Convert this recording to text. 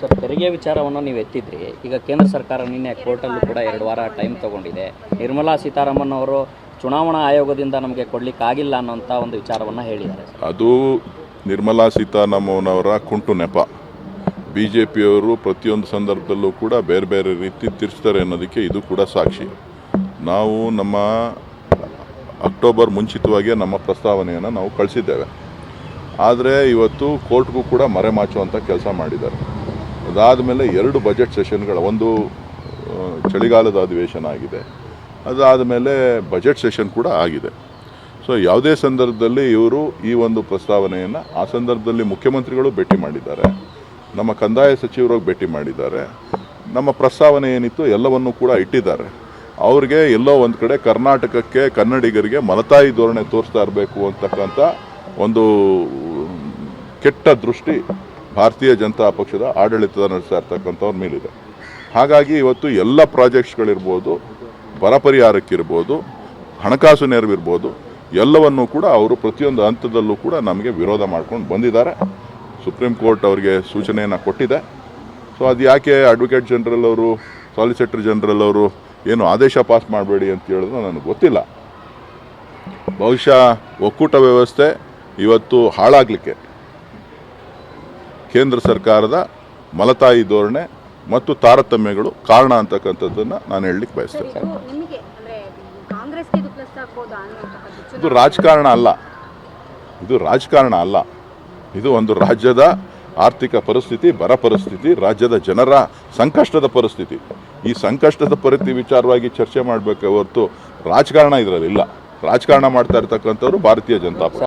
Sir, ತೆರಿಗೆ ವಿಚಾರವನ್ನು ನೀವು ಎತ್ತಿದ್ರಿ. ಈಗ ಕೇಂದ್ರ ಸರ್ಕಾರ ನಿನ್ನೆ ಕೋರ್ಟಲ್ಲೂ ಕೂಡ 2 ವಾರ ಟೈಮ್ ತಗೊಂಡಿದೆ. ನಿರ್ಮಲಾ ಸೀತಾರಾಮನ್ ಅವರು ಚುನಾವಣಾ ಆಯೋಗದಿಂದ ನಮಗೆ ಕೊಡಲಿಕ್ಕಾಗಿಲ್ಲ ಅನ್ನೋಂಥ ಒಂದು ವಿಚಾರವನ್ನು ಹೇಳಿದ್ದಾರೆ. ಅದು ನಿರ್ಮಲಾ ಸೀತಾರಾಮನ್ ಅವರ ಕುಂಟು ನೆಪ. BJPಯವರು ಪ್ರತಿಯೊಂದು ಸಂದರ್ಭದಲ್ಲೂ ಕೂಡ ಬೇರೆ ಬೇರೆ ರೀತಿ ತಿರ್ಸ್ತಾರೆ ಅನ್ನೋದಕ್ಕೆ ಇದು ಕೂಡ ಸಾಕ್ಷಿ. ನಾವು ನಮ್ಮ ಅಕ್ಟೋಬರ್ ಮುಂಚಿತವಾಗಿ ನಮ್ಮ ಪ್ರಸ್ತಾವನೆಯನ್ನು ನಾವು ಕಳಿಸಿದ್ದೇವೆ. ಆದರೆ ಇವತ್ತು ಕೋರ್ಟ್ಗೂ ಕೂಡ ಮರೆಮಾಚುವಂಥ ಕೆಲಸ ಮಾಡಿದ್ದಾರೆ. ಅದಾದ ಮೇಲೆ 2 ಬಜೆಟ್ ಸೆಷನ್ಗಳ, ಒಂದು ಚಳಿಗಾಲದ ಅಧಿವೇಶನ ಆಗಿದೆ, ಅದಾದ ಮೇಲೆ ಬಜೆಟ್ ಸೆಷನ್ ಕೂಡ ಆಗಿದೆ. ಸೊ ಯಾವುದೇ ಸಂದರ್ಭದಲ್ಲಿ ಇವರು ಈ ಒಂದು ಪ್ರಸ್ತಾವನೆಯನ್ನು ಆ ಸಂದರ್ಭದಲ್ಲಿ ಮುಖ್ಯಮಂತ್ರಿಗಳು ಭೇಟಿ ಮಾಡಿದ್ದಾರೆ, ನಮ್ಮ ಕಂದಾಯ ಸಚಿವರು ಭೇಟಿ ಮಾಡಿದ್ದಾರೆ, ನಮ್ಮ ಪ್ರಸ್ತಾವನೆ ಏನಿತ್ತು ಎಲ್ಲವನ್ನೂ ಕೂಡ ಇಟ್ಟಿದ್ದಾರೆ. ಅವ್ರಿಗೆ ಎಲ್ಲೋ ಒಂದು ಕಡೆ ಕರ್ನಾಟಕಕ್ಕೆ, ಕನ್ನಡಿಗರಿಗೆ ಮಲತಾಯಿ ಧೋರಣೆ ತೋರಿಸ್ತಾ ಇರಬೇಕು ಅಂತಕ್ಕಂಥ ಒಂದು ಕೆಟ್ಟ ದೃಷ್ಟಿ ಭಾರತೀಯ ಜನತಾ ಪಕ್ಷದ ಆಡಳಿತದ ನಡೆಸ್ತಾ ಇರ್ತಕ್ಕಂಥವ್ರ ಮೇಲಿದೆ. ಹಾಗಾಗಿ ಇವತ್ತು ಎಲ್ಲ ಪ್ರಾಜೆಕ್ಟ್ಸ್ಗಳಿರ್ಬೋದು, ಬರ ಪರಿಹಾರಕ್ಕಿರ್ಬೋದು, ಹಣಕಾಸು ನೆರವಿರ್ಬೋದು, ಎಲ್ಲವನ್ನೂ ಕೂಡ ಅವರು ಪ್ರತಿಯೊಂದು ಹಂತದಲ್ಲೂ ಕೂಡ ನಮಗೆ ವಿರೋಧ ಮಾಡ್ಕೊಂಡು ಬಂದಿದ್ದಾರೆ. ಸುಪ್ರೀಂ ಕೋರ್ಟ್ ಅವರಿಗೆ ಸೂಚನೆಯನ್ನು ಕೊಟ್ಟಿದೆ. ಸೊ ಅದು ಯಾಕೆ ಅಡ್ವೊಕೇಟ್ ಜನರಲ್ ಅವರು, ಸಾಲಿಸಿಟರ್ ಜನರಲ್ ಅವರು ಏನು ಆದೇಶ ಪಾಸ್ ಮಾಡಬೇಡಿ ಅಂತ ಹೇಳಿದ್ರು ನನಗೆ ಗೊತ್ತಿಲ್ಲ. ಬಹುಶಃ ಒಕ್ಕೂಟ ವ್ಯವಸ್ಥೆ ಇವತ್ತು ಹಾಳಾಗಲಿಕ್ಕೆ ಕೇಂದ್ರ ಸರ್ಕಾರದ ಮಲತಾಯಿ ಧೋರಣೆ ಮತ್ತು ತಾರತಮ್ಯಗಳು ಕಾರಣ ಅಂತಕ್ಕಂಥದ್ದನ್ನು ನಾನು ಹೇಳಲಿಕ್ಕೆ ಬಯಸ್ತೇನೆ. ಇದು ರಾಜಕಾರಣ ಅಲ್ಲ, ಇದು ಒಂದು ರಾಜ್ಯದ ಆರ್ಥಿಕ ಪರಿಸ್ಥಿತಿ, ಬರ ಪರಿಸ್ಥಿತಿ, ರಾಜ್ಯದ ಜನರ ಸಂಕಷ್ಟದ ಪರಿಸ್ಥಿತಿ. ಈ ಸಂಕಷ್ಟದ ವಿಚಾರವಾಗಿ ಚರ್ಚೆ ಮಾಡಬೇಕೆ ಹೊರತು ರಾಜಕಾರಣ ಇದರಲ್ಲಿಲ್ಲ. ರಾಜಕಾರಣ ಮಾಡ್ತಾ ಇರ್ತಕ್ಕಂಥವ್ರು ಭಾರತೀಯ ಜನತಾ ಪಕ್ಷ.